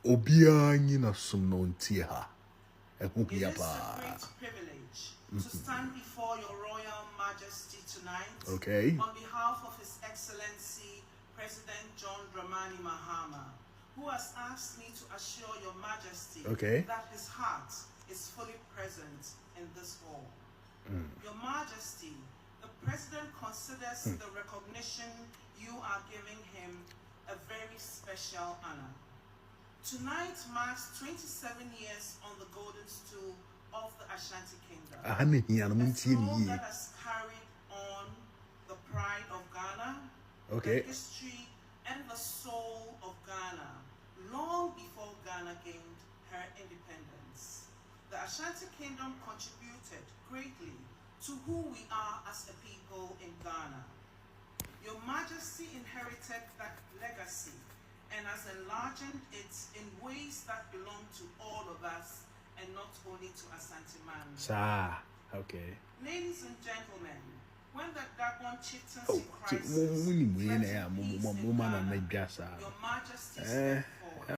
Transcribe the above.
Obia nyina som no ntie ha. It is a great privilege to stand before your Royal Majesty tonight Okay. on behalf of His Excellency President John Dramani Mahama, who has asked me to assure your Majesty that his heart is fully present in this hall. Your Majesty, the President considers the recognition you are giving him a very special honor. Tonight marks 27 years on the golden stool of the Ashanti Kingdom. A throne that has carried on the pride of Ghana, the history and the soul of Ghana, long before Ghana gained her independence. The Ashanti Kingdom contributed greatly to who we are as a people in Ghana. Your Majesty inherited that legacy and has enlarged it in ways that belong to all of us and not only to Asante man. Ladies and gentlemen, when the Gabon chieftaincy crisis threatened peace in Ghana, your Majesty stepped